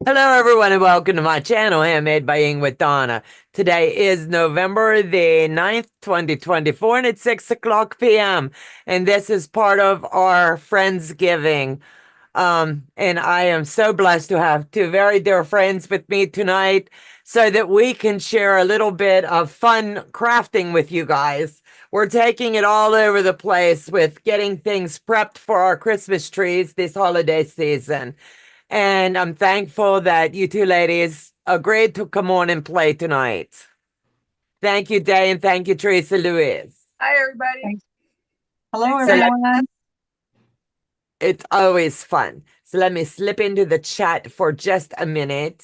Hello, everyone, and welcome to my channel, Handmade by Ying with Donna. Today is November the 9th, 2024, and it's 6 o'clock p.m. And this is part of our Friendsgiving. And I am so blessed to have two very dear friends with me tonight so that we can share a little bit of fun crafting with you guys. We're taking it all over the place with getting things prepped for our Christmas trees this holiday season. And I'm thankful that you two ladies agreed to come on and play tonight. Thank you, Day, and thank you, Teresa Louise. Hi, everybody. Thanks. Hello, Thanks for having everyone. It's always fun. So let me slip into the chat for just a minute.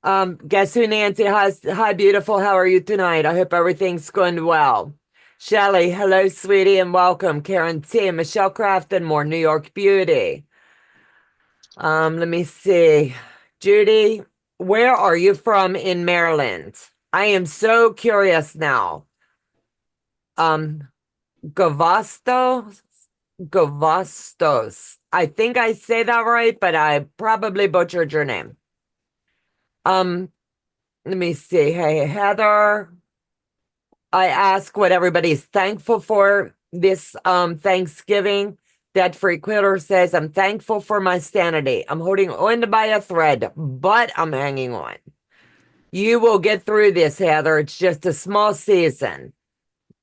Guess who Nancy has? Hi, beautiful. How are you tonight? I hope everything's going well. Shelly, hello, sweetie, and welcome. Karen T, Michelle Craft, and more New York Beauty. Let me see. Judy, where are you from in Maryland? I am so curious now. Gavastos? Gavastos. I think I say that right, but I probably butchered your name. Let me see. Hey, Heather. I ask what everybody's thankful for this Thanksgiving. Debt-free quitter says, I'm thankful for my sanity. I'm holding on by a thread, but I'm hanging on. You will get through this, Heather. It's just a small season.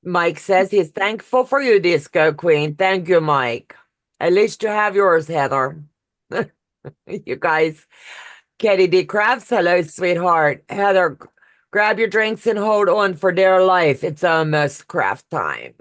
Mike says he's thankful for you, Disco Queen. Thank you, Mike. At least you have yours, Heather. You guys. Katie D. Crafts, hello, sweetheart. Heather, grab your drinks and hold on for dear life. It's almost craft time.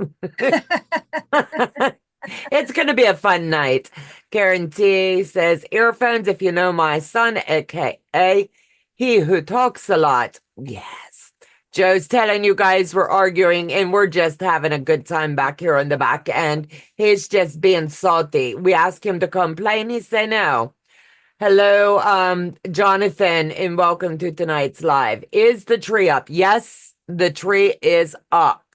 It's going to be a fun night. Karen T says, earphones if you know my son, aka he who talks a lot. Yes. Joe's telling you guys we're arguing and we're just having a good time back here on the back end. He's just being salty. We asked him to come play and he said no. Hello, Jonathan, and welcome to tonight's live. Is the tree up? Yes, the tree is up.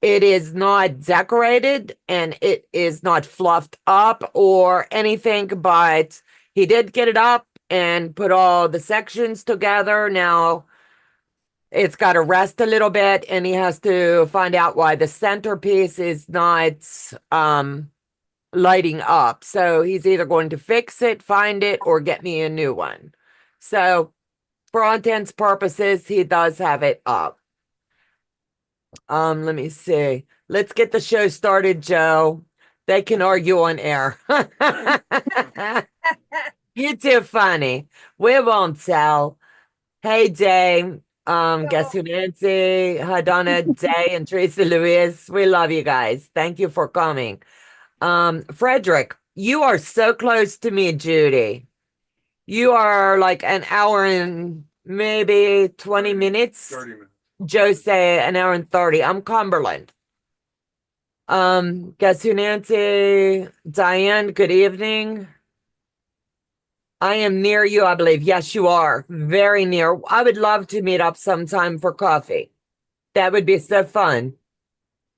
It is not decorated and it is not fluffed up or anything, but he did get it up and put all the sections together. Now it's got to rest a little bit and he has to find out why the centerpiece is not lighting up. So he's either going to fix it, find it, or get me a new one. So for all intents and purposes, he does have it up. Let me see. Let's get the show started, Joe. They can argue on air. You're too funny. We won't tell. Hey, Jay. Guess who, Nancy? Hi, Donna, Jay, and Teresa Louise. We love you guys. Thank you for coming. Frederick, you are so close to me, Judy. You are like an hour and maybe 20 minutes. 30 minutes. Joe say an hour and 30. I'm Cumberland. Guess who, Nancy? Diane, good evening. I am near you, I believe. Yes, you are. Very near. I would love to meet up sometime for coffee. That would be so fun.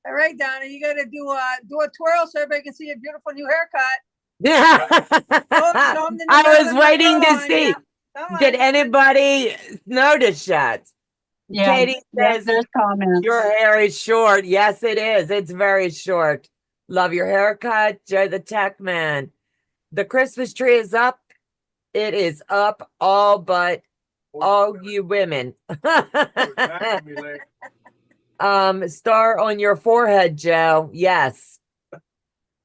All right, Donna, you got to do a twirl so everybody can see your beautiful new haircut. Show 'em the new I was haircut waiting to on, see. yeah. Come on. Did anybody notice that? Yeah, Katie says there's comments. your hair is short. Yes, it is. It's very short. Love your haircut, Joe the Tech Man. The Christmas tree is up. It is up, all but all you women. Star on your forehead, Joe. Yes.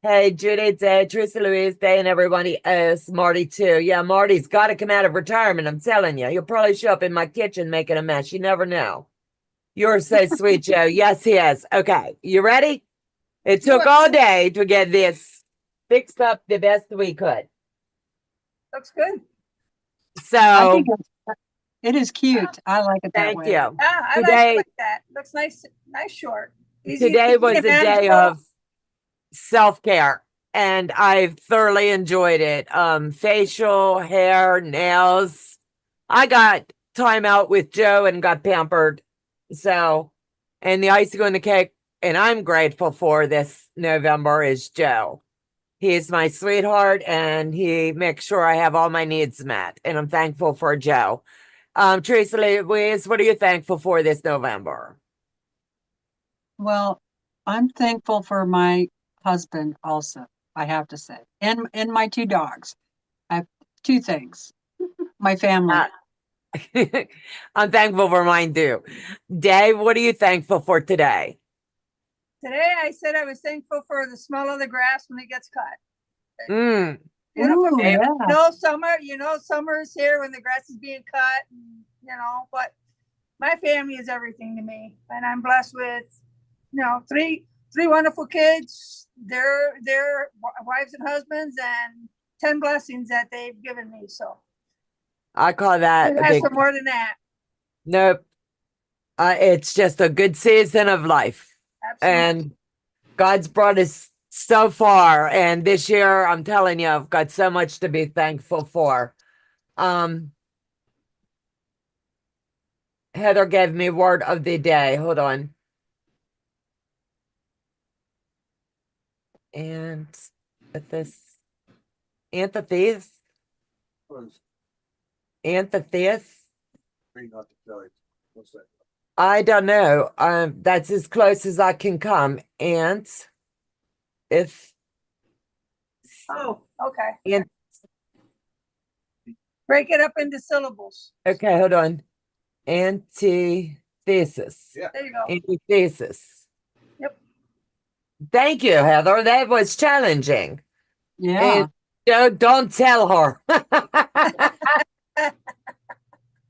Hey, Judy, Day, Teresa Louise, Day, and everybody else. Marty, too. Yeah, Marty's got to come out of retirement. I'm telling you. He'll probably show up in my kitchen making a mess. You never know. You're so sweet, Joe. Yes, he is. Okay, you ready? It took all day to get this fixed up the best we could. Looks good. I So, think it is cute. I like it that thank way. you. Ah, I Today- like that. Looks nice, nice short. Easy, Today easy was a day manageable. of self-care and I've thoroughly enjoyed it. Facial, hair, nails. I got time out with Joe and got pampered. So, and the icing on the cake, and I'm grateful for this November is Joe. He's my sweetheart, and he makes sure I have all my needs met. And I'm thankful for Joe. Teresa Louise, what are you thankful for this November? Well, I'm thankful for my husband also, I have to say, and my two dogs. I have two things. My family. I'm thankful for mine too. Dave, what are you thankful for today? Today I said I was thankful for the smell of the grass when it gets cut. Mm, Beautiful. Ooh, You yeah. know, summer is here when the grass is being cut, and, but my family is everything to me. And I'm blessed with, three wonderful kids, their wives and husbands, and 10 blessings that they've given me. So I call that a ask big for more than that. nope. It's just a good season of life. Absolutely. And God's brought us so far. And this year, I'm telling you, I've got so much to be thankful for. Heather gave me word of the day. Hold on. And with this antithes. Antithes. What's that? I don't know. That's as close as I can come. And if Oh, okay. and Break it up into syllables. okay, hold on. Antithesis. Yeah. There you go. Antithesis. Yep. Thank you, Heather. That was challenging. Yeah. And don't tell her.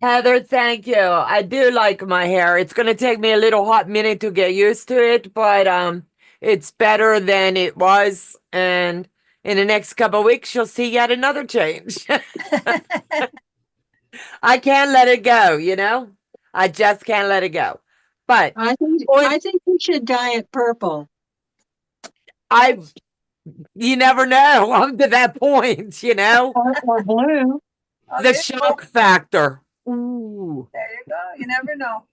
Heather, thank you. I do like my hair. It's going to take me a little hot minute to get used to it, but it's better than it was. And in the next couple of weeks, you'll see yet another change. I can't let it go, you know? I just can't let it go. But I think we should dye it purple. you never know. I'm to that point, you know? Or blue. Oh, The there you shock factor. Ooh. go. You never know.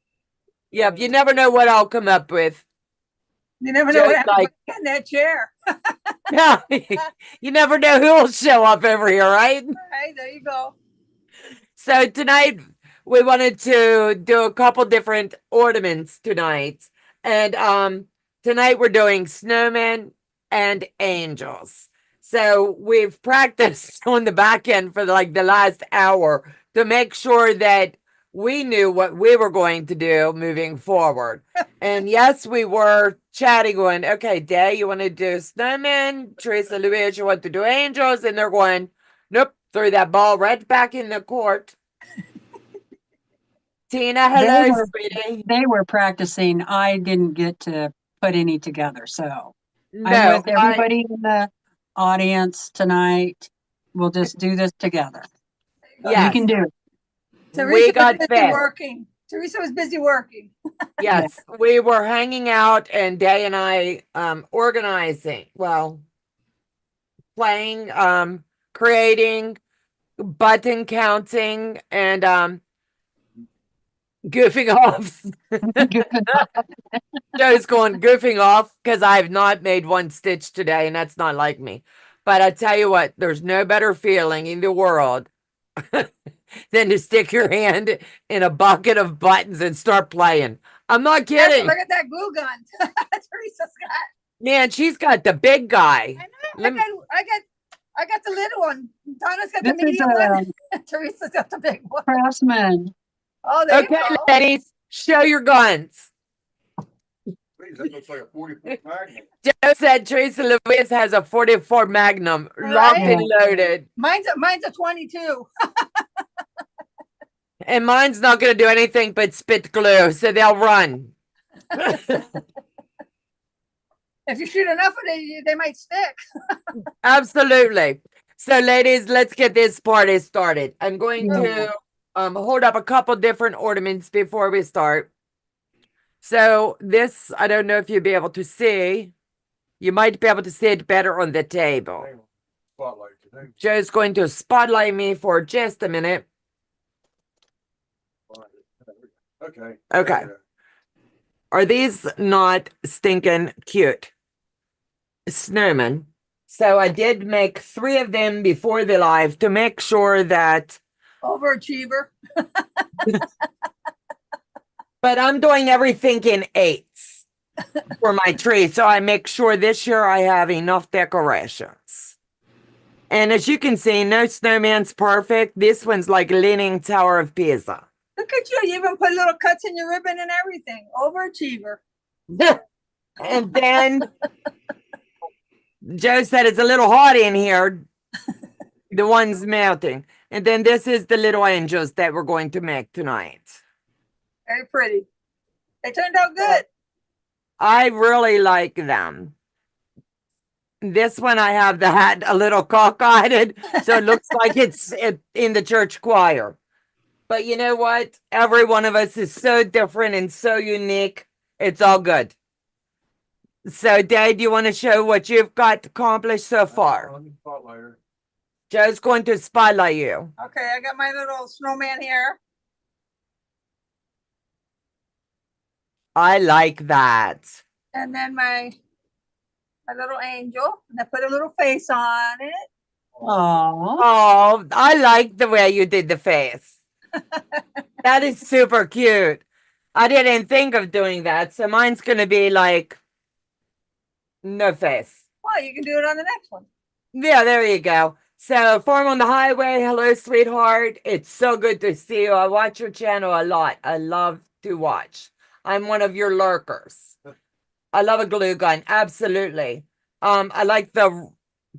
Yep, you never know what I'll come up with. You never know Just what happens like- in that chair. Yeah, you never know who will show up over here, right? Right, there you go. So tonight we wanted to do a couple different ornaments tonight. And tonight we're doing snowmen and angels. So we've practiced on the back end for like the last hour to make sure that we knew what we were going to do moving forward. And yes, we were chatting going, okay, Day, you want to do snowmen? Teresa Louise, you want to do angels? And they're going, nope, threw that ball right back in the court. Tina, hello, sweetie. They were practicing. I didn't get to put any together. So I'm No, with everybody in the audience tonight. We'll just do this together. yes, You can do it. Teresa got was busy fed. working. Teresa was busy working. Yes, we were hanging out and Day and I organizing, well, playing, creating, button counting, and goofing off. Joe's going goofing off because I have not made one stitch today, and that's not like me. But I tell you what, there's no better feeling in the world than to stick your hand in a bucket of buttons and start playing. I'm not kidding. Look at that glue gun. Teresa's got. Man, she's got the big guy. I know. I got the little one. Donna's got This the is medium one. Teresa's got the big one. Craftsman. Oh, there Okay, you go. ladies, show your guns. Please, that looks like a 40-foot Magnum. Joe said Teresa Louise has a 44 Magnum, locked Right. and loaded. Mine's a 22. And mine's not going to do anything but spit glue, so they'll run. If you shoot enough of it, they might stick. Absolutely. So, ladies, let's get this party started. I'm going to hold up a couple different ornaments before we start. So this, I don't know if you'll be able to see. You might be able to see it better on the table. Spotlight today. Joe's going to spotlight me for just a minute. Okay. Okay. Are these not stinking cute? Snowman. So I did make 3 of them before the live to make sure that, Overachiever. but I'm doing everything in 8s for my tree. So I make sure this year I have enough decorations. And as you can see, no snowman's perfect. This one's like Leaning Tower of Pisa. Look at you. You even put little cuts in your ribbon and everything. Overachiever. And then Joe said it's a little hot in here. The one's melting. And then this is the little angels that we're going to make tonight. Very pretty. They turned out good. I really like them. This one I have the hat a little cockeyed, so it looks like it's in the church choir. But you know what? Every one of us is so different and so unique. It's all good. So, Dave, do you want to show what you've got accomplished so far? Spotlighter. Joe's going to spotlight you. Okay, I got my little snowman here. I like that. And then my little angel. And I put a little face on it. Oh, Oh, I like the way you did the face. That is super cute. I didn't think of doing that. So mine's going to be like no face. Well, you can do it on the next one. Yeah, there you go. So, Farm on the Highway, hello, sweetheart. It's so good to see you. I watch your channel a lot. I love to watch. I'm one of your lurkers. I love a glue gun, absolutely. I like the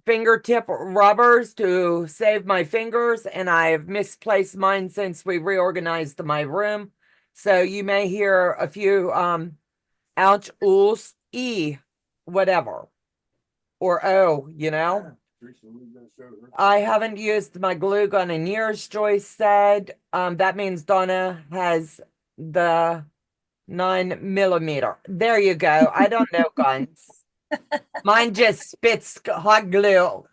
fingertip rubbers to save my fingers, and I've misplaced mine since we reorganized my room. So you may hear a few ouch, oohs, whatever, or oh, you know. I haven't used my glue gun in years, Joyce said. That means Donna has the 9mm. There you go. I don't know guns. Mine just spits hot glue.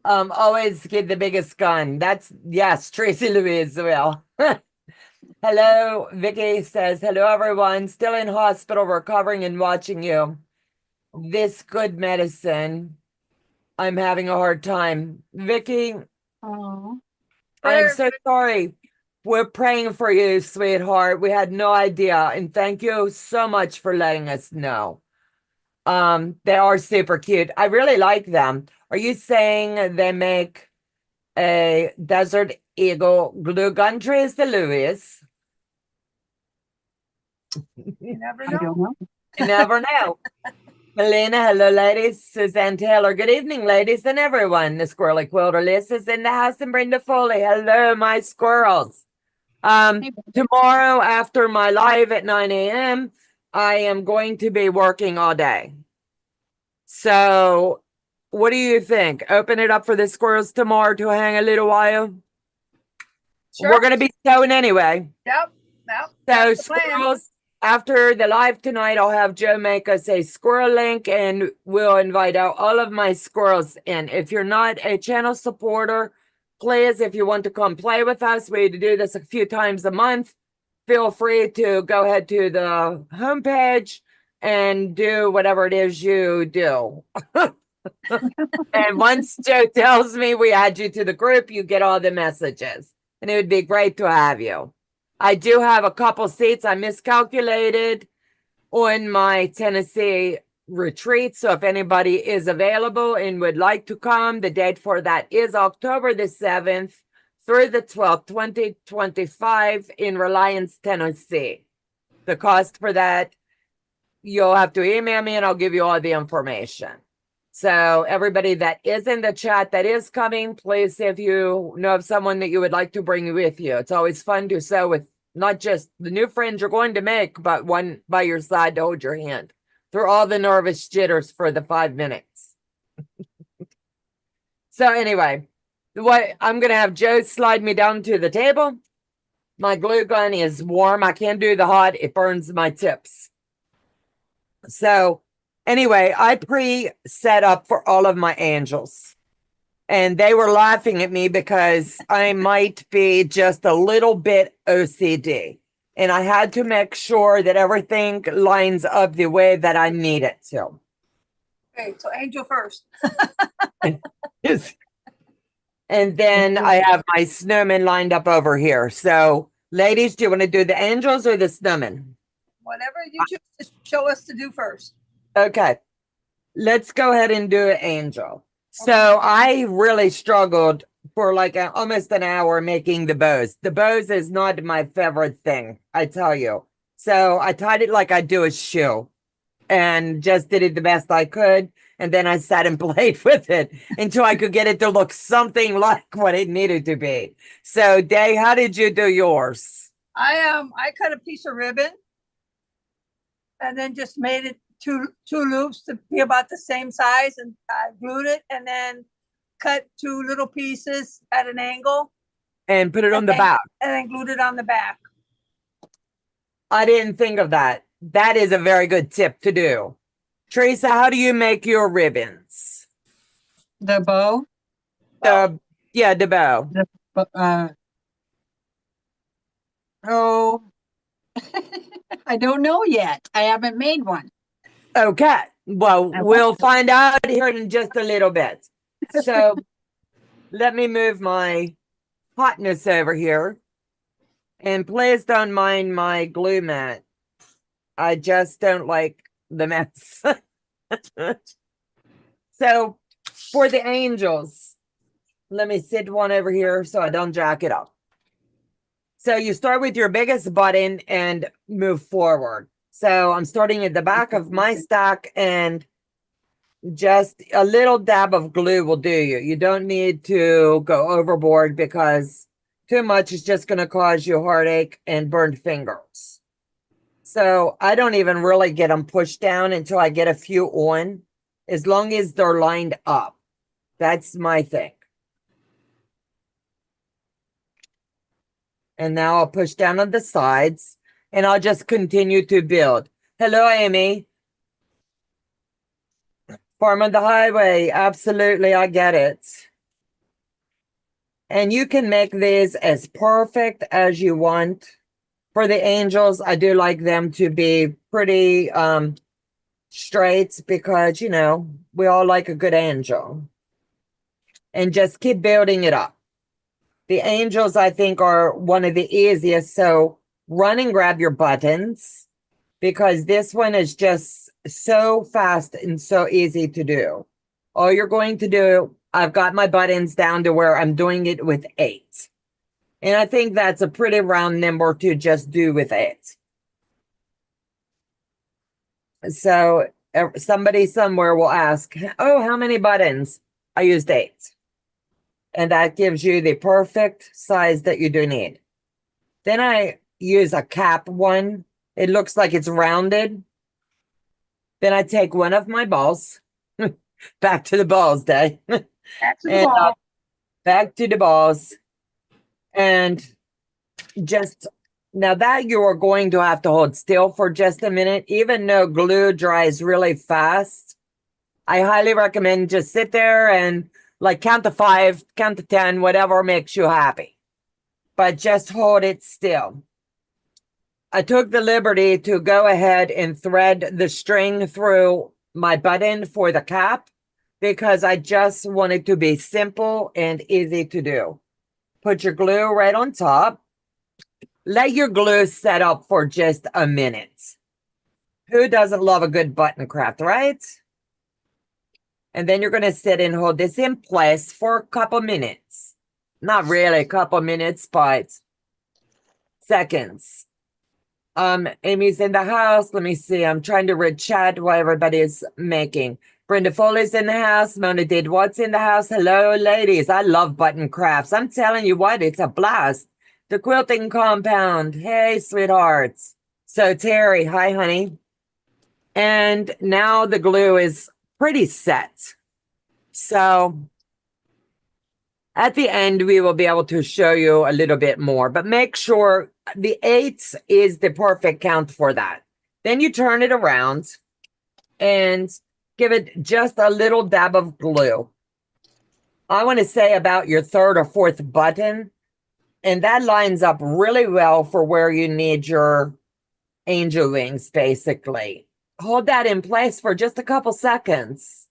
Always get the biggest gun. That's, yes, Tracy Louise will. Hello, Vicky says, hello, everyone. Still in hospital, recovering and watching you. This good medicine. I'm having a hard time. Vicky, oh. I'm so sorry. We're praying for you, sweetheart. We had no idea. And thank you so much for letting us know. They are super cute. I really like them. Are you saying they make a Desert Eagle glue gun, Tracy Lewis? You never I know. don't know. You never know. Melina, hello, ladies. Suzanne Taylor, good evening, ladies and everyone. The Squirrely Quilter List is in the house, and Brenda Foley. Hello, my squirrels. Tomorrow after my live at 9 a.m., I am going to be working all day. So, what do you think? Open it up for the squirrels tomorrow to hang a little while? Sure. We're going to be sewing anyway. Yep. So, That's the plan. squirrels, after the live tonight, I'll have Joe make us a squirrel link and we'll invite out all of my squirrels in. If you're not a channel supporter, please, if you want to come play with us, we do this a few times a month. Feel free to go ahead to the homepage and do whatever it is you do. And once Joe tells me we add you to the group, you get all the messages. And it would be great to have you. I do have a couple seats. I miscalculated on my Tennessee retreat. So if anybody is available and would like to come, the date for that is October the 7th through the 12th, 2025 in Reliance, Tennessee. The cost for that, you'll have to email me and I'll give you all the information. So everybody that is in the chat that is coming, please, if you know of someone that you would like to bring with you. It's always fun to sew with not just the new friends you're going to make, but one by your side to hold your hand through all the nervous jitters for the 5 minutes. So anyway, what I'm going to have Joe slide me down to the table. My glue gun is warm. I can't do the hot. It burns my tips. So anyway, I pre-set up for all of my angels. And they were laughing at me because I might be just a little bit OCD. And I had to make sure that everything lines up the way that I need it to. Okay, so angel first. Yes. And then I have my snowman lined up over here. So, ladies, do you want to do the angels or the snowman? Whatever you choose to show us to do first. Okay. Let's go ahead and do an angel. So I really struggled for like almost an hour making the bows. The bows is not my favorite thing, I tell you. So I tied it like I do a shoe and just did it the best I could. And then I sat and played with it until I could get it to look something like what it needed to be. So Day, how did you do yours? I cut a piece of ribbon and then just made it two loops to be about the same size, and I glued it and then cut two little pieces at an angle And put it on the then- back. and then glued it on the back. I didn't think of that. That is a very good tip to do. Teresa, how do you make your ribbons? The bow, The bow. oh, I don't know yet. I haven't made one. Okay. Well, I we'll find out here in just a little bit. So let me move my hotness over here. And please don't mind my glue mat. I just don't like the mess. So for the angels, let me sit one over here so I don't jack it up. So you start with your biggest button and move forward. So I'm starting at the back of my stack, and just a little dab of glue will do you. You don't need to go overboard because too much is just going to cause you heartache and burned fingers. So I don't even really get them pushed down until I get a few on, as long as they're lined up. That's my thing. And now I'll push down on the sides and I'll just continue to build. Hello, Amy. Farm on the highway. Absolutely, I get it. And you can make these as perfect as you want. For the angels, I do like them to be pretty straight because, you know, we all like a good angel. And just keep building it up. The angels, I think, are one of the easiest. So run and grab your buttons because this one is just so fast and so easy to do. All you're going to do, I've got my buttons down to where I'm doing it with 8. And I think that's a pretty round number to just do with 8. So somebody somewhere will ask, oh, how many buttons? I used 8. And that gives you the perfect size that you do need. Then I use a cap one. It looks like it's rounded. Then I take one of my balls. Back to the balls, Day. Back to the And, ball. back to the balls. And just now that you are going to have to hold still for just a minute, even though glue dries really fast, I highly recommend just sit there and like count to 5, count to 10, whatever makes you happy. But just hold it still. I took the liberty to go ahead and thread the string through my button for the cap because I just wanted to be simple and easy to do. Put your glue right on top. Let your glue set up for just a minute. Who doesn't love a good button craft, right? And then you're going to sit and hold this in place for a couple minutes. Not really a couple minutes, but seconds. Amy's in the house. Let me see. I'm trying to read chat while everybody is making. Brenda Foley's in the house. Mona did what's in the house. Hello, ladies. I love button crafts. I'm telling you what, it's a blast. The quilting compound. Hey, sweethearts. So Terry, hi, honey. And now the glue is pretty set. So at the end, we will be able to show you a little bit more, but make sure the 8 is the perfect count for that. Then you turn it around and give it just a little dab of glue. I want to say about your 3rd or 4th button, and that lines up really well for where you need your angel wings, basically. Hold that in place for just a couple seconds.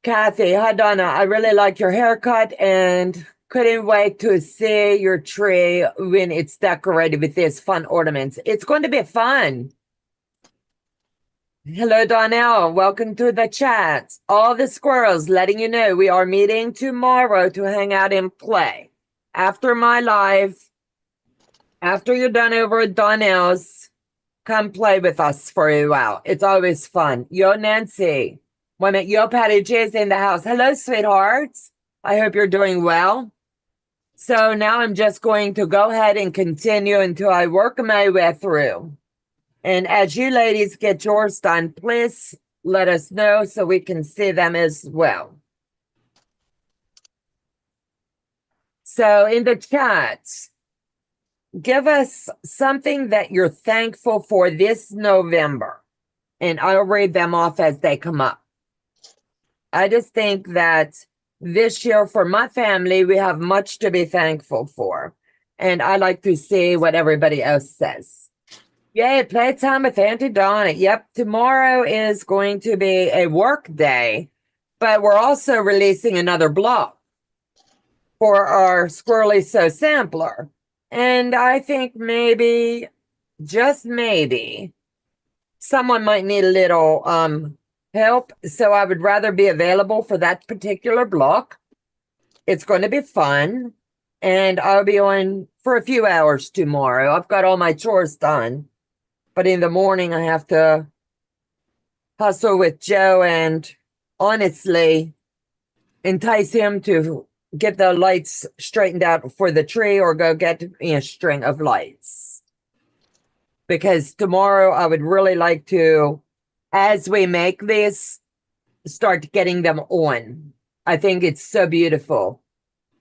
Kathy, hi Donna. I really like your haircut and couldn't wait to see your tree when it's decorated with these fun ornaments. It's going to be fun. Hello, Donnell. Welcome to the chat. All the squirrels letting you know we are meeting tomorrow to hang out and play. After my live, after you're done over at Donnell's, come play with us for a while. It's always fun. Yo, Nancy. Wait a minute. Yo, Patty J is in the house. Hello, sweethearts. I hope you're doing well. So now I'm just going to go ahead and continue until I work my way through. And as you ladies get yours done, please let us know so we can see them as well. So in the chat, give us something that you're thankful for this November, and I'll read them off as they come up. I just think that this year for my family, we have much to be thankful for. And I like to see what everybody else says. Yay, playtime with Auntie Donna. Yep, tomorrow is going to be a work day, but we're also releasing another blog for our Squirrely So sampler. And I think maybe, just maybe, someone might need a little help. So I would rather be available for that particular block. It's going to be fun. And I'll be on for a few hours tomorrow. I've got all my chores done. But in the morning, I have to hustle with Joe and honestly entice him to get the lights straightened out for the tree or go get a string of lights. Because tomorrow I would really like to, as we make this, start getting them on. I think it's so beautiful.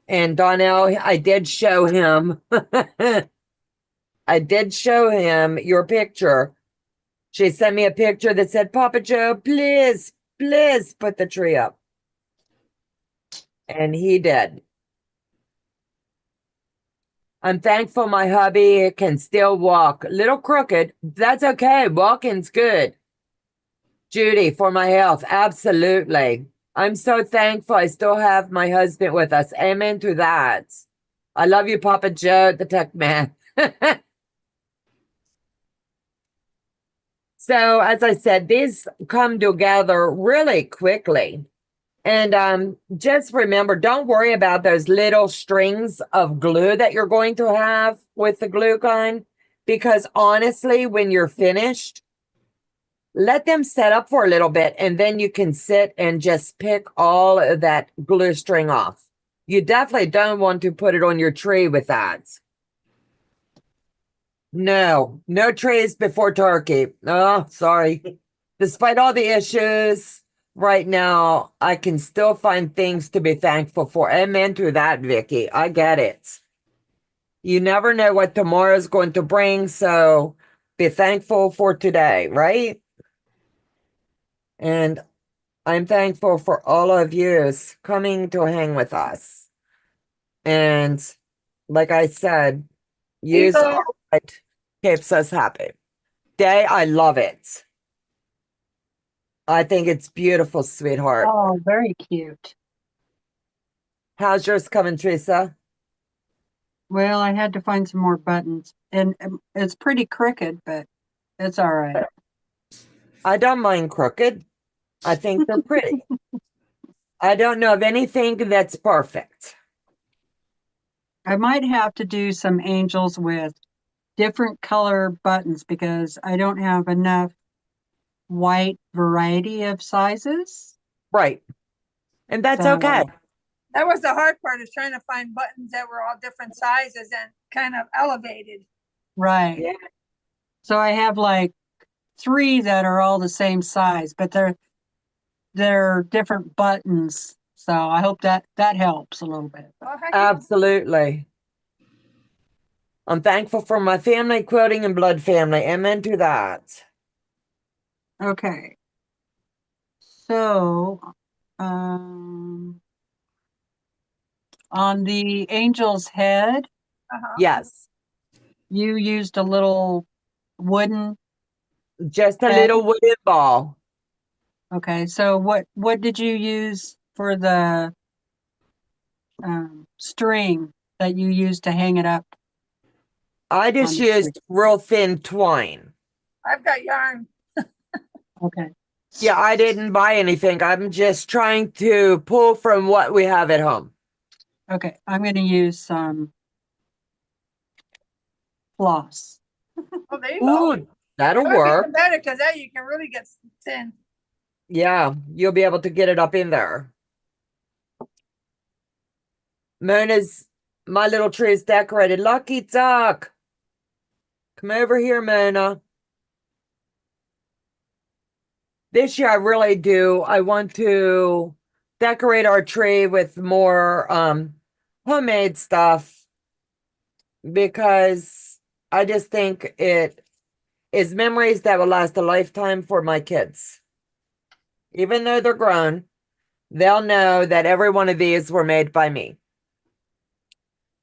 And Donnell, I did show him, I did show him your picture. She sent me a picture that said, Papa Joe, please, please put the tree up. And he did. I'm thankful my hubby can still walk. A little crooked. That's okay. Walking's good. Judy, for my health. Absolutely. I'm so thankful I still have my husband with us. Amen to that. I love you, Papa Joe, the tech man. So, as I said, these come together really quickly. And just remember, don't worry about those little strings of glue that you're going to have with the glue gun, because honestly, when you're finished, let them set up for a little bit and then you can sit and just pick all of that glue string off. You definitely don't want to put it on your tree with that. No trees before turkey. Oh, sorry. Despite all the issues right now, I can still find things to be thankful for. Amen to that, Vicky. I get it. You never know what tomorrow's going to bring, so be thankful for today, right? And I'm thankful for all of you coming to hang with us. And like I said, use Eagle. what keeps us happy. Day, I love it. I think it's beautiful, sweetheart. Oh, very cute. How's yours coming, Teresa? Well, I had to find some more buttons, and it's pretty crooked, but it's all right. I don't mind crooked. I think they're pretty. I don't know of anything that's perfect. I might have to do some angels with different color buttons because I don't have enough white variety of sizes. Right. And that's So, okay. That was the hard part, is trying to find buttons that were all different sizes and kind of elevated. right. Yeah. So I have like 3 that are all the same size, but they're different buttons. So I hope that helps a little bit. Oh, heck yeah. Absolutely. I'm thankful for my family, quilting, and blood family. Amen to that. Okay. So, on the angel's head, Uh-huh. Yes. you used a little wooden. Just a head. little wooden ball. Okay, so what did you use for the string that you used to hang it up? I just On the tree. used real thin twine. I've got yarn. Okay, Yeah, I didn't buy anything. I'm just trying to pull from what we have at home. okay, I'm going to use some floss. Oh, there you go. Ooh, that'll That would be even work. better because that you can really get thin. Yeah, you'll be able to get it up in there. Mona's, my little tree is decorated. Lucky duck. Come over here, Mona. This year I really do. I want to decorate our tree with more homemade stuff because I just think it is memories that will last a lifetime for my kids. Even though they're grown, they'll know that every one of these were made by me.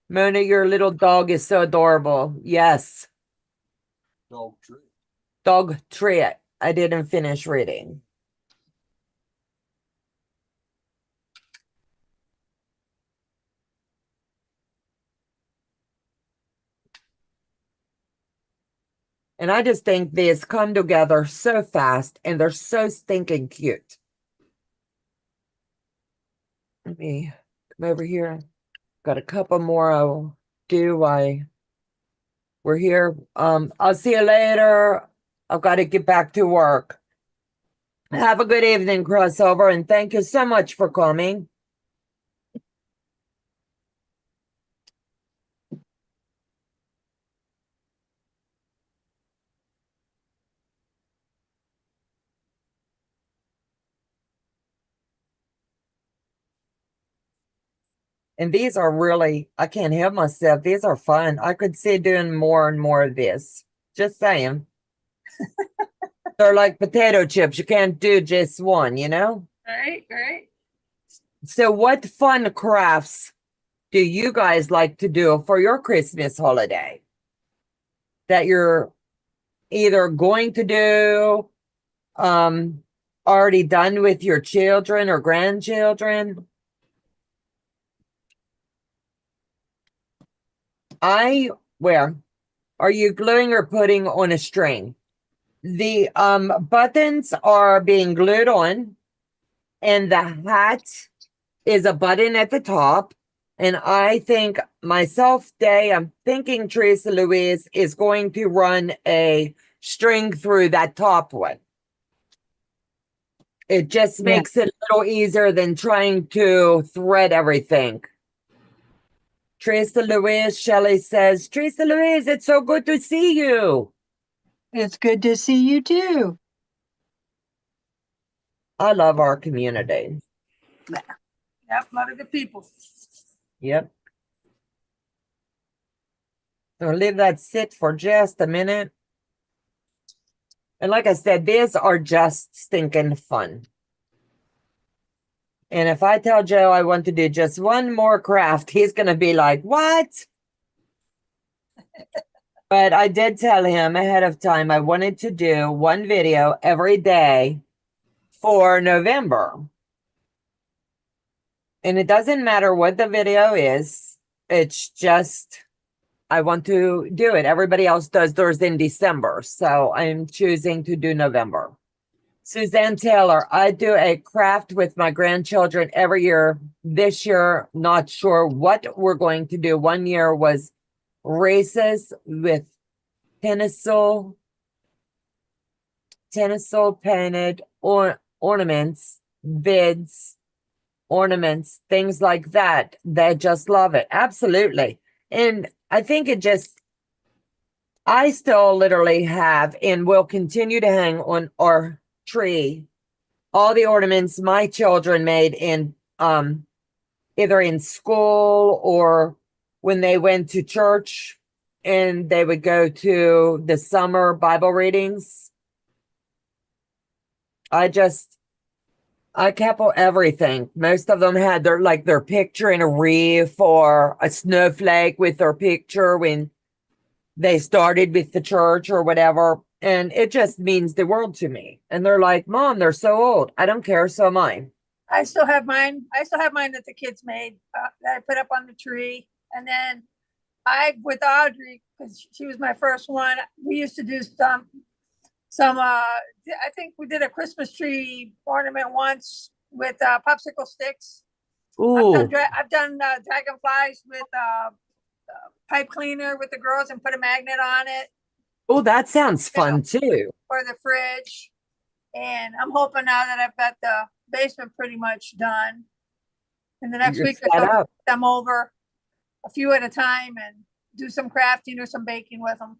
Mona, your little dog is so adorable. Yes. Dog tree. Dog treat. I didn't finish reading. And I just think these come together so fast and they're so stinking cute. Let me come over here. Got a couple more I'll do while we're here. I'll see you later. I've got to get back to work. Have a good evening, crossover, and thank you so much for coming. And these are really, I can't help myself. These are fun. I could see doing more and more of this. Just saying. They're like potato chips. You can't do just one, you know? Right, right. So what fun crafts do you guys like to do for your Christmas holiday that you're either going to do, already done with your children or grandchildren? Where are you gluing or putting on a string? The buttons are being glued on, and the hat is a button at the top. And I think myself, Day, I'm thinking Teresa Louise is going to run a string through that top one. It just Yeah. makes it a little easier than trying to thread everything. Teresa Louise, Shelley says, Teresa Louise, it's so good to see you. It's good to see you too. I love our community. Yep, a lot of good people. Yep. So leave that sit for just a minute. And like I said, these are just stinking fun. And if I tell Joe I want to do just one more craft, he's going to be like, what? But I did tell him ahead of time I wanted to do one video every day for November. And it doesn't matter what the video is. It's just, I want to do it. Everybody else does theirs in December. So I'm choosing to do November. Suzanne Taylor, I do a craft with my grandchildren every year. This year, not sure what we're going to do. One year was races with tencel painted ornaments, beads, ornaments, things like that. They just love it. Absolutely. And I think I still literally have and will continue to hang on our tree all the ornaments my children made in either in school or when they went to church and they would go to the summer Bible readings. I kept everything. Most of them had their picture in a wreath or a snowflake with their picture when they started with the church or whatever. And it just means the world to me. And they're like, Mom, they're so old. I don't care. So am I. I still have mine. I still have mine that the kids made that I put up on the tree. And then with Audrey, because she was my first one, we used to do I think we did a Christmas tree ornament once with popsicle sticks. Ooh. I've done dragonflies with pipe cleaner with the girls and put a magnet on it. Oh, that sounds fun too. For the fridge. And I'm hoping now that I've got the basement pretty much done. In the next You're week or set so, up. them over a few at a time and do some crafting or some baking with them.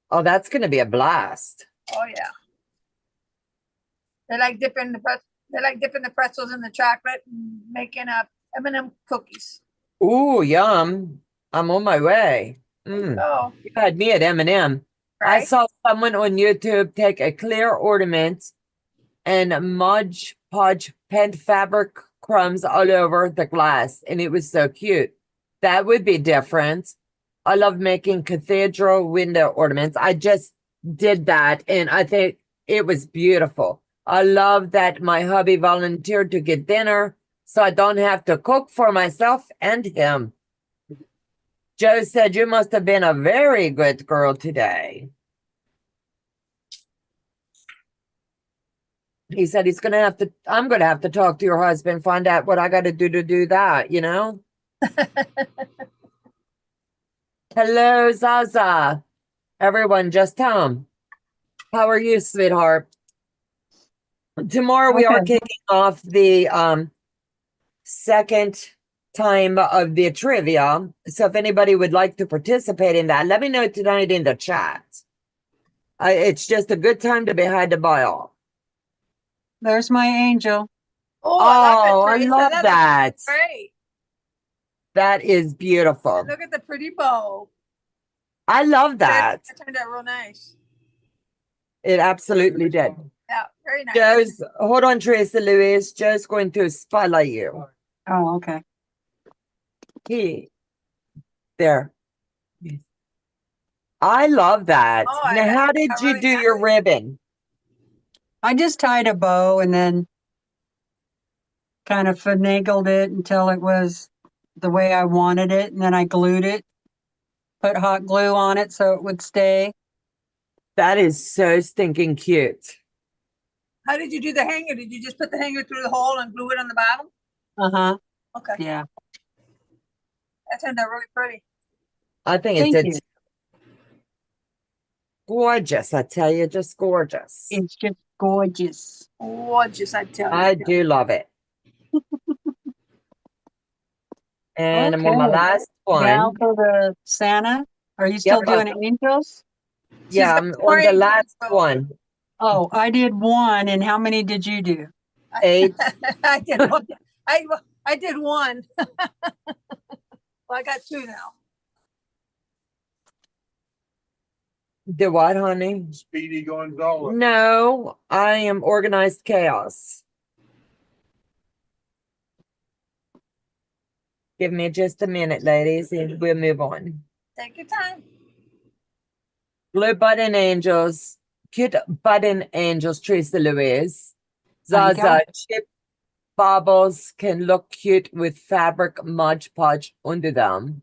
Oh, that's going to be a blast. Oh yeah. They like dipping the pretzels in the chocolate and making up M&M cookies. Ooh, yum. I'm on my way. Oh, You had me at M&M. I right. saw someone on YouTube take a clear ornament and Mod Podge pent fabric crumbs all over the glass, and it was so cute. That would be different. I love making cathedral window ornaments. I just did that, and I think it was beautiful. I love that my hubby volunteered to get dinner, so I don't have to cook for myself and him. Joe said, you must have been a very good girl today. He said I'm going to have to talk to your husband, find out what I got to do that, you know? Hello, Zaza. Everyone, just tell him. How are you, sweetheart? Tomorrow we are Okay. kicking off the second time of the trivia. So if anybody would like to participate in that, let me know tonight in the chat. It's just a good time to be had to buy all. There's my angel. Oh, I Teresa. love that. Great. That is beautiful. Look at the pretty bow. I love that. That turned out real nice. It absolutely did. Yeah, very nice. Joe's, hold on, Teresa Louise. Joe's going to spotlight you. Oh, okay. There. I love that. Oh, I Now, like how that did you really do your nice. ribbon? I just tied a bow and then kind of finagled it until it was the way I wanted it. And then I glued it, put hot glue on it so it would stay. That is so stinking cute. How did you do the hanger? Did you just put the hanger through the hole and glue it on the bottom? Uh-huh. Okay. Yeah. That turned out really pretty. I think Thank it's you. gorgeous. I tell you, just gorgeous. It's just gorgeous. Gorgeous, I tell you. I do love it. And I'm on my Okay. last Now one. for the Santa. Are you still doing angels? Yeah, I'm on the last one. Oh, I did one. And how many did you do? 8. I did one. I did one. Well, I got 2 now. Do what, honey? Speedy Gonzalez. No, I am organized chaos. Give me just a minute, ladies, and we'll move on. Take your time. Blue button angels, cute button angels, Teresa Louise. There you Zaza, chip baubles can look cute with fabric Mod Podge under them.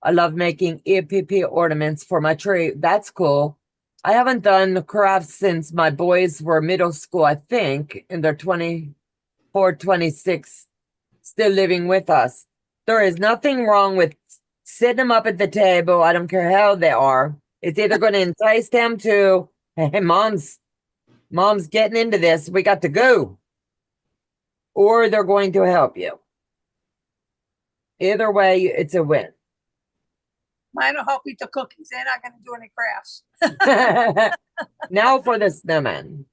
I love making EPP ornaments for my tree. That's cool. I haven't done crafts since my boys were middle school, I think, and they're 24, 26, still living with us. There is nothing wrong with setting them up at the table. I don't care how they are. It's either going to entice them to, hey, mom's getting into this. We got to go. Or they're going to help you. Either way, it's a win. Mine will help eat the cookies. They're not going to do any crafts. Now for the snowman.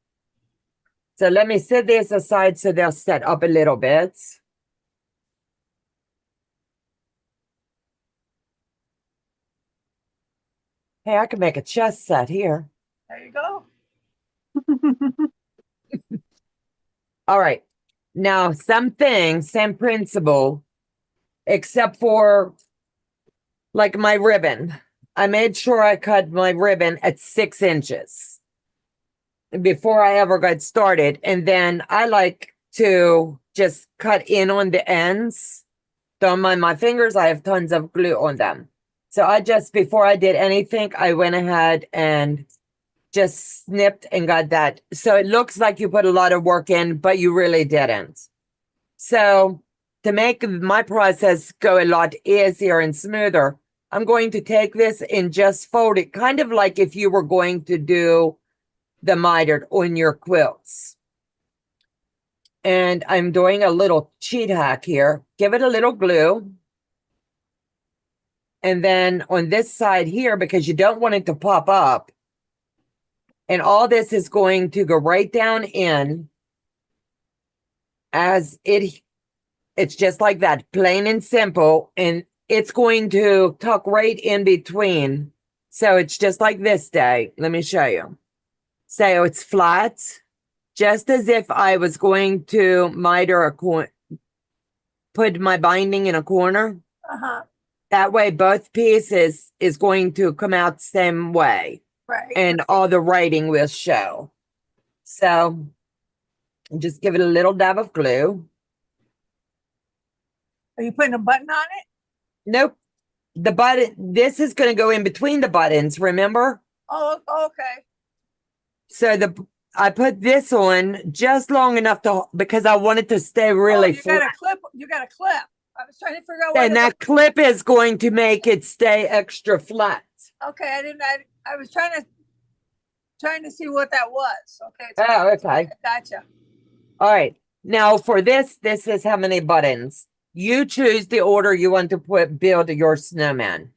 So let me set this aside so they'll set up a little bit. Hey, I can make a chess set here. There you go. All right. Now, same principle, except for like my ribbon. I made sure I cut my ribbon at 6 inches before I ever got started. And then I like to just cut in on the ends. Don't mind my fingers, I have tons of glue on them. So I just, before I did anything, I went ahead and just snipped and got that. So it looks like you put a lot of work in, but you really didn't. So to make my process go a lot easier and smoother, I'm going to take this and just fold it, kind of like if you were going to do the mitered on your quilts. And I'm doing a little cheat hack here. Give it a little glue. And then on this side here, because you don't want it to pop up, and all this is going to go right down in as it's just like that, plain and simple, and it's going to tuck right in between. So it's just like this day. Let me show you. So it's flat, just as if I was going to miter put my binding in a corner. Uh-huh. That way, both pieces is going to come out the same way. Right. And all the writing will show. So just give it a little dab of glue. Are you putting a button on it? Nope. The button, this is going to go in between the buttons, remember? Oh, okay. So I put this on just long enough because I want it to stay really you flat. got a clip. You got a clip. I was trying to figure out why. And that clip is going to make it stay extra flat. Okay, I was trying to see what that was. Okay. Oh, okay. Gotcha. All right. Now for this is how many buttons. You choose the order you want to build your snowman.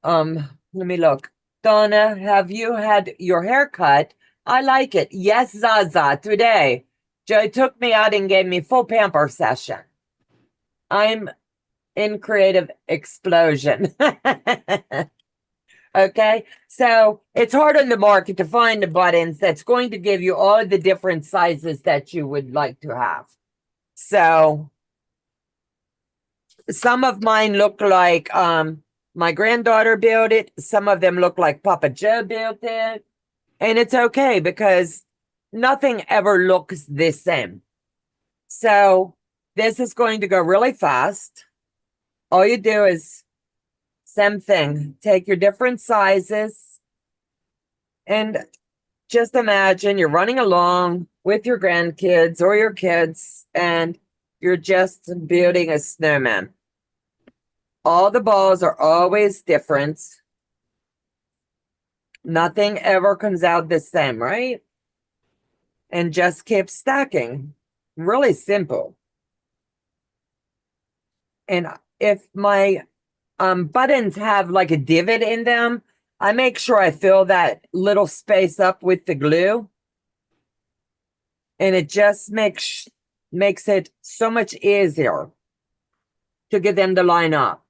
Let me look. Donna, have you had your hair cut? I like it. Yes, Zaza, today. Joe took me out and gave me full pamper session. I'm in creative explosion. Okay, so it's hard on the market to find the buttons that's going to give you all the different sizes that you would like to have. So some of mine look like my granddaughter built it. Some of them look like Papa Joe built it. And it's okay because nothing ever looks the same. So this is going to go really fast. All you do is same thing. Take your different sizes and just imagine you're running along with your grandkids or your kids and you're just building a snowman. All the balls are always different. Nothing ever comes out the same, right? And just keep stacking. Really simple. And if my buttons have like a divot in them, I make sure I fill that little space up with the glue. And it just makes it so much easier to get them to line up.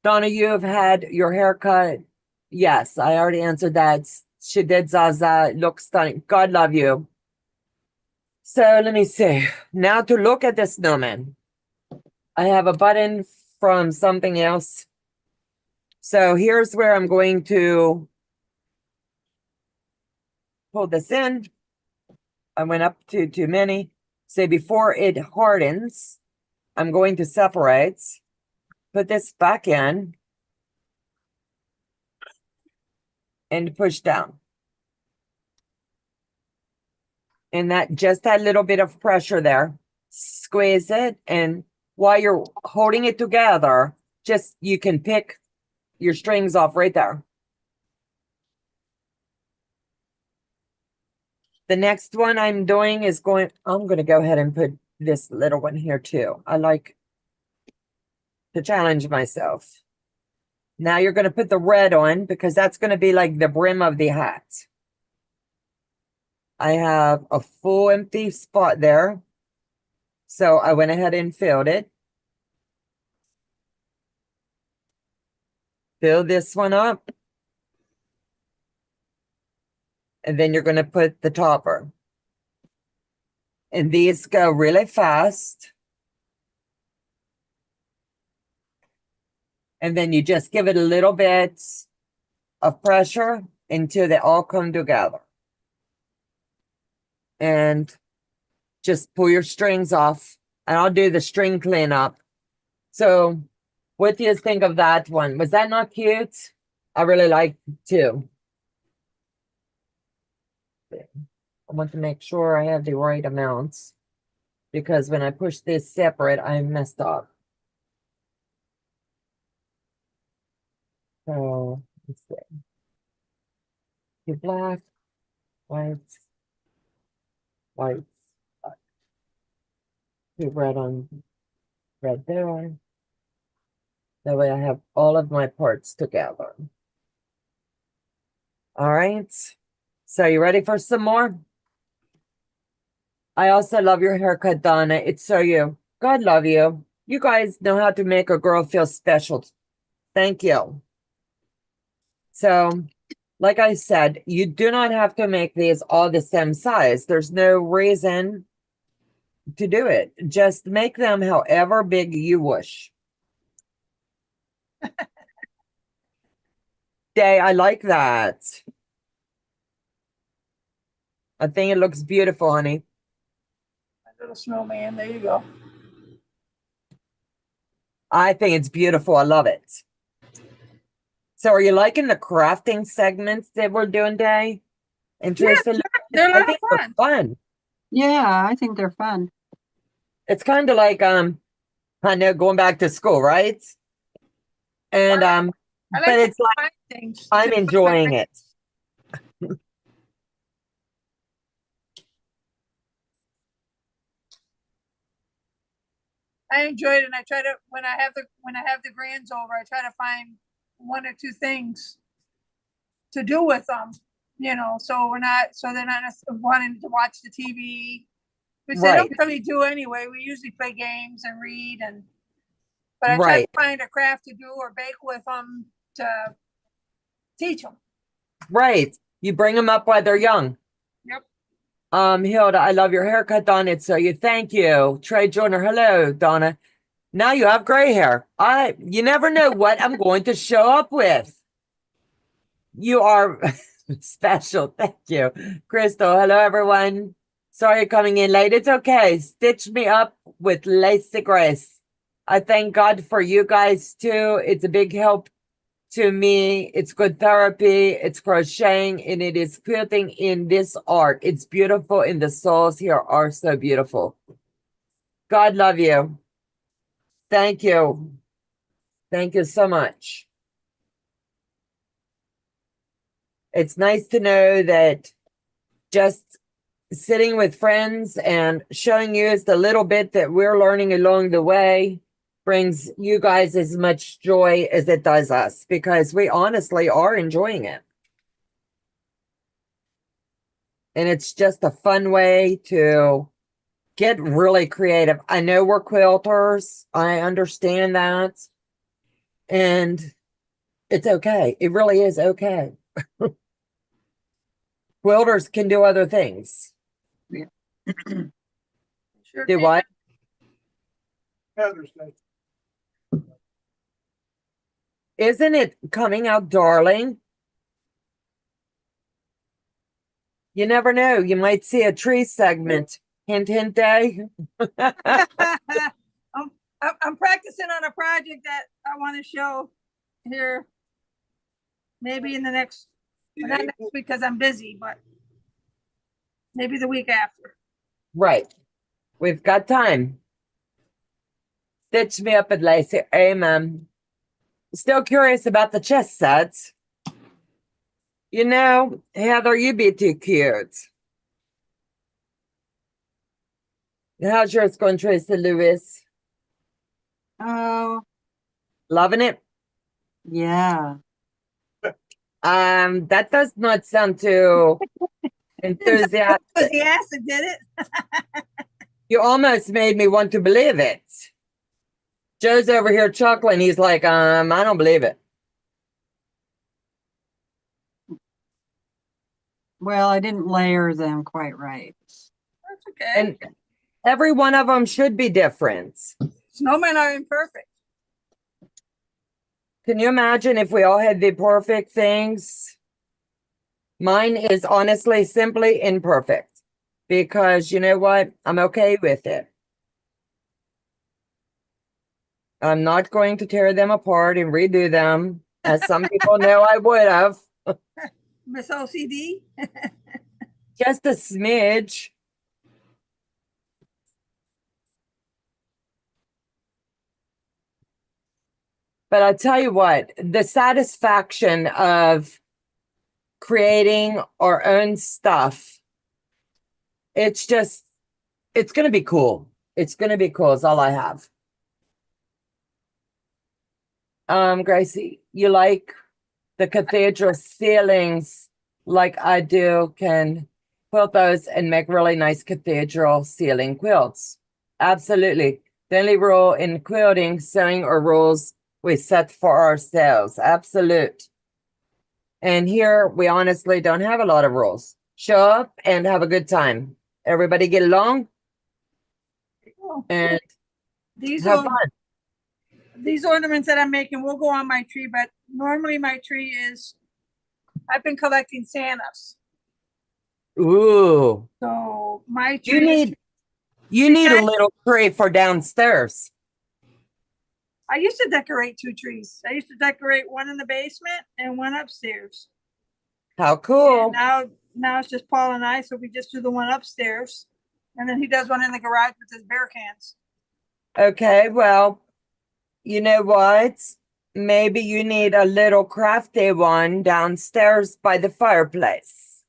Donna, you have had your haircut. Yes, I already answered that. She did, Zaza. Looks stunning. God love you. So let me see. Now to look at the snowman. I have a button from something else. So here's where I'm going to pull this in. I went up to too many. So before it hardens, I'm going to separate, put this back in, and push down. And that little bit of pressure there, squeeze it. And while you're holding it together, you can pick your strings off right there. The next one I'm doing is I'm going to go ahead and put this little one here too. I like to challenge myself. Now you're going to put the red on because that's going to be like the brim of the hat. I have a full empty spot there. So I went ahead and filled it. Fill this one up. And then you're going to put the topper. And these go really fast. And then you just give it a little bit of pressure until they all come together. And just pull your strings off, and I'll do the string cleanup. So what do you think of that one? Was that not cute? I really like too. I want to make sure I have the right amounts, because when I push this separate, I messed up. So let's see. Do black, white, white, do red on red there. That way I have all of my parts together. All right. So you ready for some more? I also love your haircut, Donna. It's so you. God love you. You guys know how to make a girl feel special. Thank you. So, like I said, you do not have to make these all the same size. There's no reason to do it. Just make them however big you wish. Day, I like that. I think it looks beautiful, honey. My little snowman. There you go. I think it's beautiful. I love it. So are you liking the crafting segments that we're doing today? Interested? They're a I lot of think they're fun. fun. Yeah, I think they're fun. It's kind of like I know, going back to school, right? And I like but to it's like find things. I'm to put my enjoying it. I enjoy it, and I try to when I have the grands over, I try to find one or two things to do with them. So they're not wanting to watch the TV, which they don't Right. really do anyway. We usually play games and read, but I try Right. to find a craft to do or bake with them to teach them. Right. You bring them up while they're young. Yep. Hilda, I love your haircut, Donna. It's so you. Thank you. Trey Joyner, hello, Donna. Now you have gray hair. You never know what I'm going to show up with. You are special. Thank you. Crystal, hello, everyone. Sorry you're coming in late. It's okay. Stitch me up with lacy grace. I thank God for you guys too. It's a big help to me. It's good therapy. It's crocheting, and it is quilting in this art. It's beautiful, and the souls here are so beautiful. God love you. Thank you. Thank you so much. It's nice to know that just sitting with friends and showing you the little bit that we're learning along the way brings you guys as much joy as it does us, because we honestly are enjoying it. And it's just a fun way to get really creative. I know we're quilters. I understand that. And it's okay. It really is okay. Quilters can do other things. Sure Do can. what? Heather's name. Isn't it coming out, darling? You never know. You might see a tree segment. Hint, hint, day. I'm practicing on a project that I want to show here. Maybe in the next, well, not next week because I'm busy, but maybe the week after. Right. We've got time. Stitch me up at Lacey. Amen. Still curious about the chest sets. You know, Heather, you be too cute. How's yours going, Tracy Lewis? Oh, Loving it? yeah. That does not sound too enthusiastic. Enthusiastic, did it? You almost made me want to believe it. Joe's over here chuckling. He's like, I don't believe it. Well, I didn't layer them quite right. That's okay. And every one of them should be different. Snowmen are imperfect. Can you imagine if we all had the perfect things? Mine is honestly simply imperfect because you know what? I'm okay with it. I'm not going to tear them apart and redo them, as some people know I would have. Miss OCD. Just a smidge. But I'll tell you what, the satisfaction of creating our own stuff, it's going to be cool. It's going to be cool is all I have. Gracie, you like the cathedral ceilings like I do, can quilt those and make really nice cathedral ceiling quilts. Absolutely. The only rule in quilting, sewing, or rules we set for ourselves. Absolute. And here we honestly don't have a lot of rules. Show up and have a good time. Everybody get along and These have are fun. these ornaments that I'm making will go on my tree, but normally my tree is, I've been collecting Santas. Ooh. So my You tree is, need a little tree for downstairs. I used to decorate 2 trees. I used to decorate one in the basement and one upstairs. How And cool. now it's just Paul and I, so we just do the one upstairs. And then he does one in the garage with his bear cans. Okay, well, you know what? Maybe you need a little crafty one downstairs by the fireplace.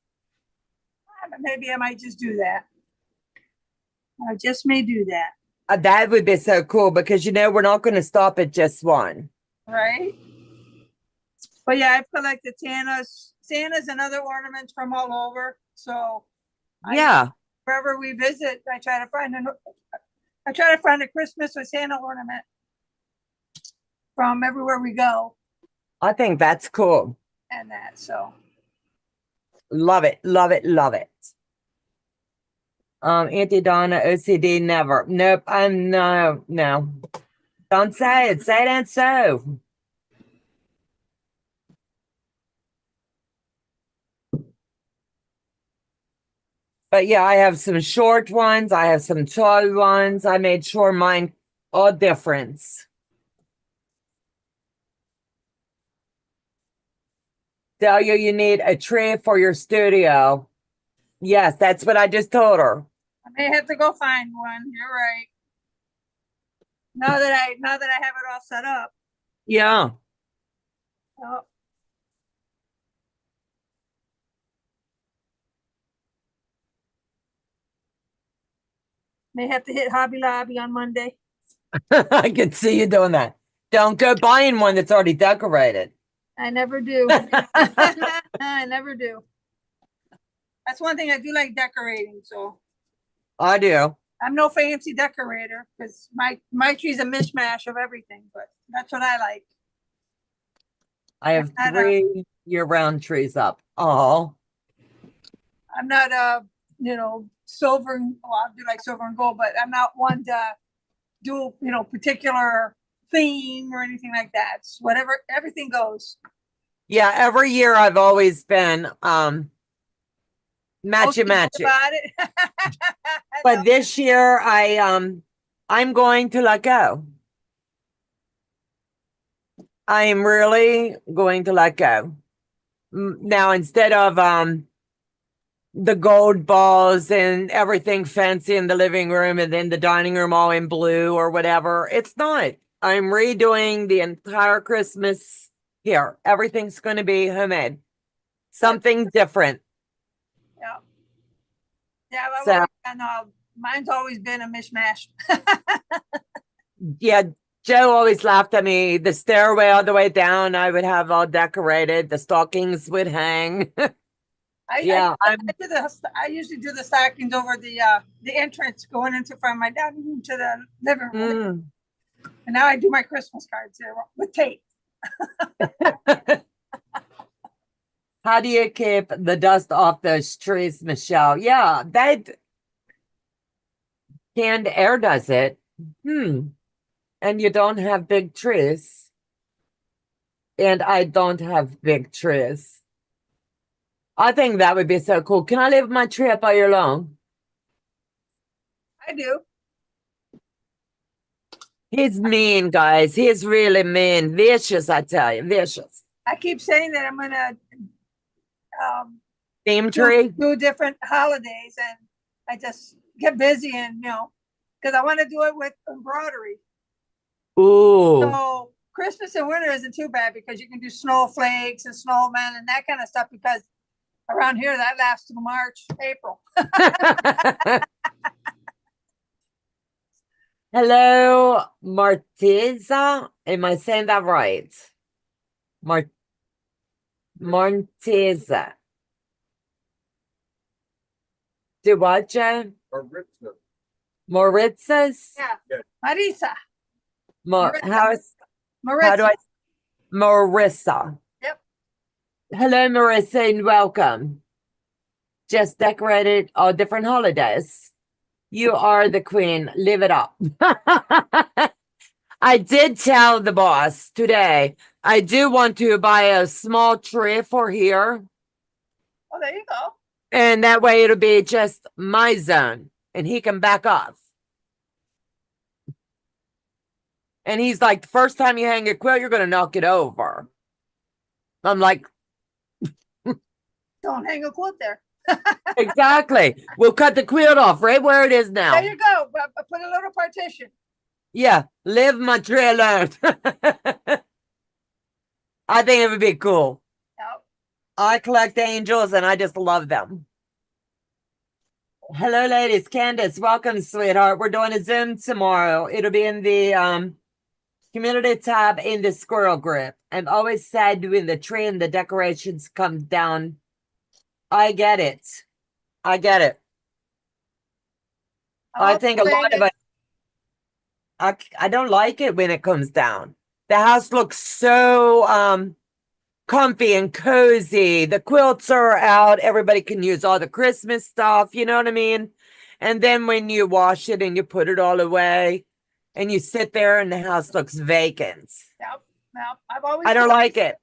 Maybe I might just do that. I just may do that. That would be so cool because you know we're not going to stop at just one. Right? But yeah, I've collected Santas and other ornaments from all over. So Yeah. wherever we visit, I try to find a Christmas or Santa ornament from everywhere we go. I think that's cool. And that, so. Love it, love it, love it. Auntie Donna, OCD, never. Nope, I'm no. Don't say it. Say it ain't so. But yeah, I have some short ones. I have some tall ones. I made sure mine all difference. Delia, you need a tree for your studio. Yes, that's what I just told her. I may have to go find one. You're right. Now that I have it all set up. Yeah. Oh. May have to hit Hobby Lobby on Monday. I can see you doing that. Don't go buying one that's already decorated. I never do. I never do. That's one thing I do like decorating. So I do. I'm no fancy decorator because my tree's a mishmash of everything, but that's what I like. I have 3 year-round trees up. Oh. I'm not silver and well, I do like silver and gold, but I'm not one to do particular theme or anything like that. It's whatever, everything goes. Yeah, every year I've always been matchy About it. But this year I'm going to let go. I am really going to let go. Now instead of the gold balls and everything fancy in the living room and then the dining room all in blue or whatever, it's not. I'm redoing the entire Christmas here. Everything's going to be homemade. Something different. Yeah. Yeah, well, So, mine's always been a mishmash. yeah, Joe always laughed at me. The stairway all the way down, I would have all decorated. The stockings would hang. I usually do the stockings over the entrance going into from my dining room to the living room. And now I do my Christmas cards there with tape. How do you keep the dust off those trees, Michelle? Yeah, that canned air does it. And you don't have big trees. and I don't have big trees. I think that would be so cool. Can I leave my tree up all year long? I do. He's mean, guys. He's really mean. Vicious, I tell you. Vicious. I keep saying that I'm gonna Theme tree? do different holidays, and I just get busy, and because I want to do it with embroidery. Ooh. So Christmas and winter isn't too bad because you can do snowflakes and snowmen and that kind of stuff, because around here that lasts through March, April. Hello, Marteza. Am I saying that right? Marteza. Do what, Joe? Maritza. Moritzas? Yeah. Marisa. How do Maritza. I? Marissa. Yep. Hello, Marissa, and welcome. Just decorated all different holidays. You are the queen. Live it up. I did tell the boss today, I do want to buy a small tree for here. Oh, there you go. And that way it'll be just my zone and he can back off. And he's like, the first time you hang a quilt, you're going to knock it over. I'm like, Don't hang a quilt there. exactly. We'll cut the quilt off right where it is now. There you go. Put a little partition. Yeah, leave my tree alone. I think it would be cool. Yep. I collect angels and I just love them. Hello, ladies. Candace, welcome, sweetheart. We're doing a Zoom tomorrow. It'll be in the community tab in the squirrel group. I'm always sad when the tree and the decorations come down. I get it. I get it. I think a lot of it. I don't like it when it comes down. The house looks so comfy and cozy. The quilts are out. Everybody can use all the Christmas stuff. You know what I mean? And then when you wash it and you put it all away and you sit there and the house looks vacant. Yep. Yep. I don't like it.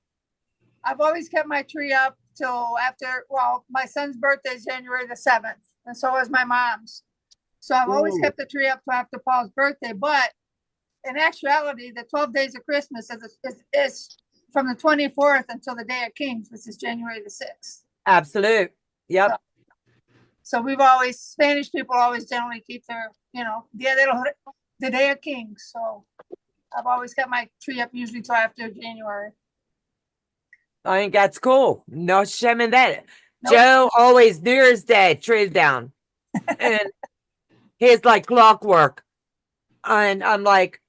I've always kept my tree up till after, well, my son's birthday is January the 7th, and so is my mom's. So I've always Ooh. kept the tree up till after Paul's birthday. But in actuality, the 12 days of Christmas is from the 24th until the Day of Kings, which is January the 6th. Absolute. Yep. So Spanish people always generally keep their, the Day of Kings. So I've always got my tree up usually till after January. I think that's cool. No shame in that. Nope. Joe always New Year's Day, trees down. And he's like clockwork. And I'm like,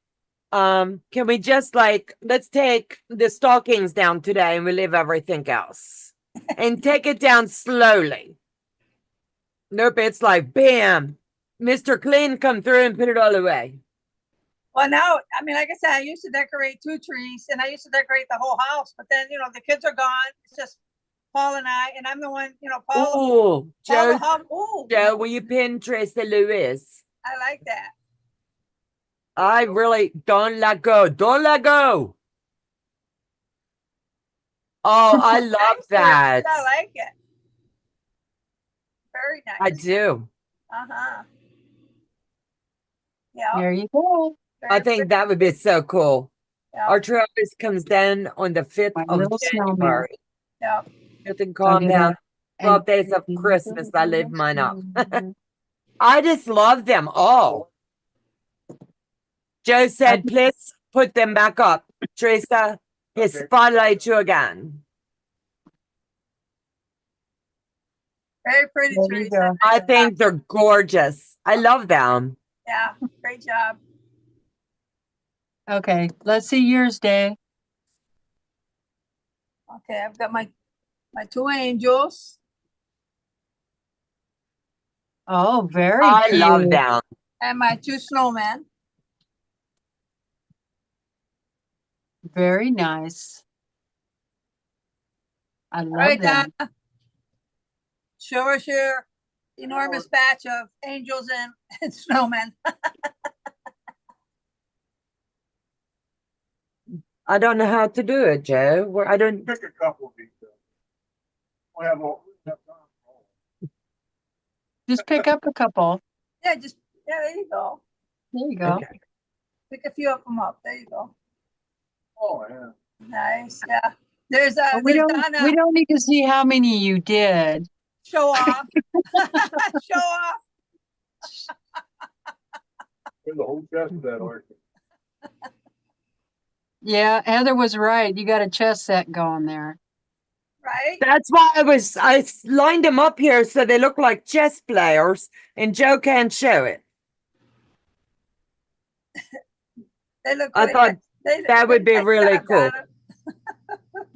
can we just let's take the stockings down today and we leave everything else. And take it down slowly. Nope, it's like bam. Mr. Clean come through and put it all away. Well, now, I mean, like I said, I used to decorate 2 trees and I used to decorate the whole house, but then, the kids are gone. It's just Paul and I, and I'm the one, Paul. Ooh, Joe, Ooh, Joe, will you pin Tracy Lewis? I like that. I really don't let go. Don't let go. Oh, I love Thanks, that. I like it. Very nice. I do. Uh-huh. Yeah. There you go. I think that would be so cool. Yeah. Our tree always comes down on the 5th My of little snowman. January. Yeah. Quilting I'll do compound. that. 12 days of Christmas. I live mine up. I just love them all. Joe said, please put them back up. Teresa, his Okay. Spotlight you again. Very pretty, There you Teresa. go. I think they're gorgeous. I love them. Yeah, great job. Okay, let's see yours, Day. Okay, I've got my 2 angels Oh, very I cute. love them. and my 2 snowmen. Very nice. I love All right, that. Donna. Show us your enormous batch of angels and snowmen. I don't know how to do it, Joe. I don't. Pick a couple of these. We have time. Just pick up a couple. Yeah, there you go. There you go. Okay. Pick a few of them up. There you go. Oh, yeah. Nice. Yeah. There's But we there's don't Donna. need to see how many you did. Show off. Show off. There's a whole chest of that art. Yeah, Heather was right. You got a chess set going there. Right? That's why I lined them up here so they look like chess players, and Joe can't show it. They look I really thought nice. They look that would be nice, really cool. Donna. How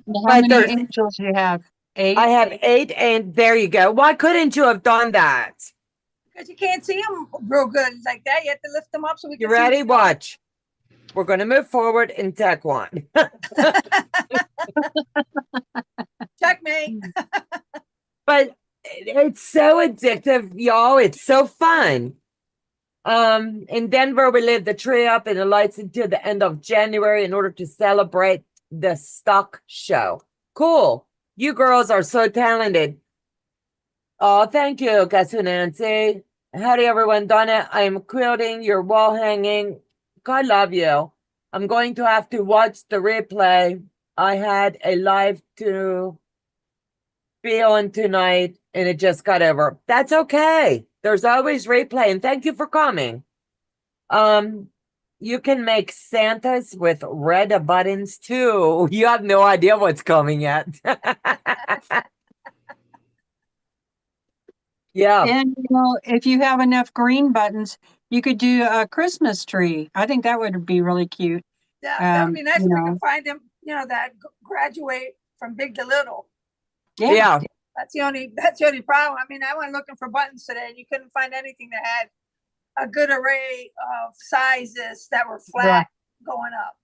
But many there's- angels do you have? 8? I have 8, and there you go. Why couldn't you have done that? Because you can't see them real good like that. You have to lift them up so we can You see ready? them. Watch. We're going to move forward and take one. Checkmate. But it's so addictive, y'all. It's so fun. In Denver, we lit the tree up and the lights until the end of January in order to celebrate the stock show. Cool. You girls are so talented. Oh, thank you, Kasu Nancy. Howdy, everyone. Donna, I am quilting your wall hanging. God love you. I'm going to have to watch the replay. I had a live to be on tonight and it just got over. That's okay. There's always replay, and thank you for coming. You can make Santas with red buttons too. You have no idea what's coming yet. Yeah. And if you have enough green buttons, you could do a Christmas tree. I think that would be really cute. Yeah, that would be nice you if we know. can find them, that graduate from big to little. Yeah. That's the only problem. I mean, I went looking for buttons today and you couldn't find anything that had a good array of sizes that were flat going up.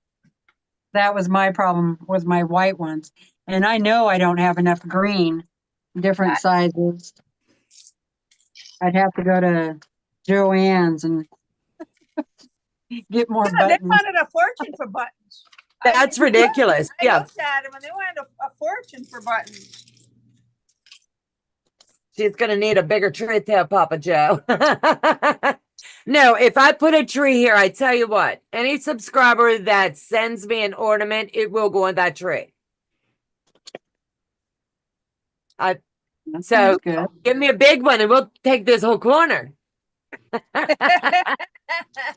That was my problem with my white ones. And I know I don't have enough green, different sizes. I'd have to go to Joann's and get more They buttons. wanted a fortune for buttons. That's ridiculous. I Yeah. looked at them and they wanted a fortune for buttons. She's going to need a bigger tree tail, Papa Joe. No, if I put a tree here, I tell you what, any subscriber that sends me an ornament, it will go on that tree. That So sounds good. give me a big one and we'll take this whole corner.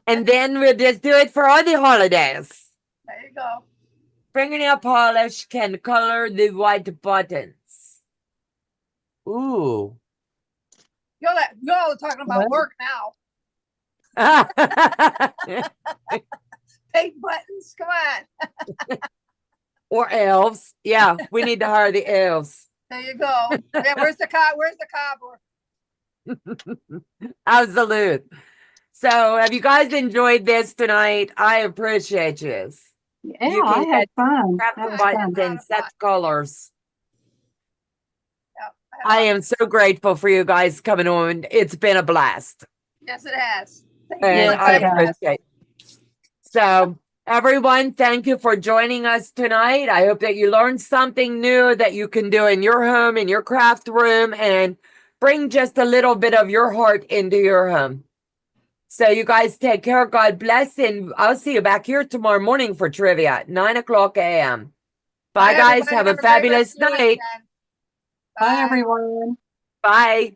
And then we'll just do it for all the holidays. There you go. Fingernail polish can color the white buttons. Ooh. You're talking about What? work now. Paint buttons. Come on. Or elves. Yeah, we need to hire the elves. There you go. Yeah, where's the cobbler? Absolute. So have you guys enjoyed this tonight? I appreciate you. Yeah, You I can had get fun. craft That was buttons fun. in set colors. Yep, I am so grateful for you guys coming on. It's been a blast. Yes, it has. Thank And Yes, you. I it has. appreciate it. So everyone, thank you for joining us tonight. I hope that you learned something new that you can do in your home, in your craft room, and bring just a little bit of your heart into your home. So you guys take care. God bless. And I'll see you back here tomorrow morning for trivia at 9:00 a.m. Bye, guys. everybody. Have a a great fabulous rest of your night. weekend. Bye, everyone. Bye.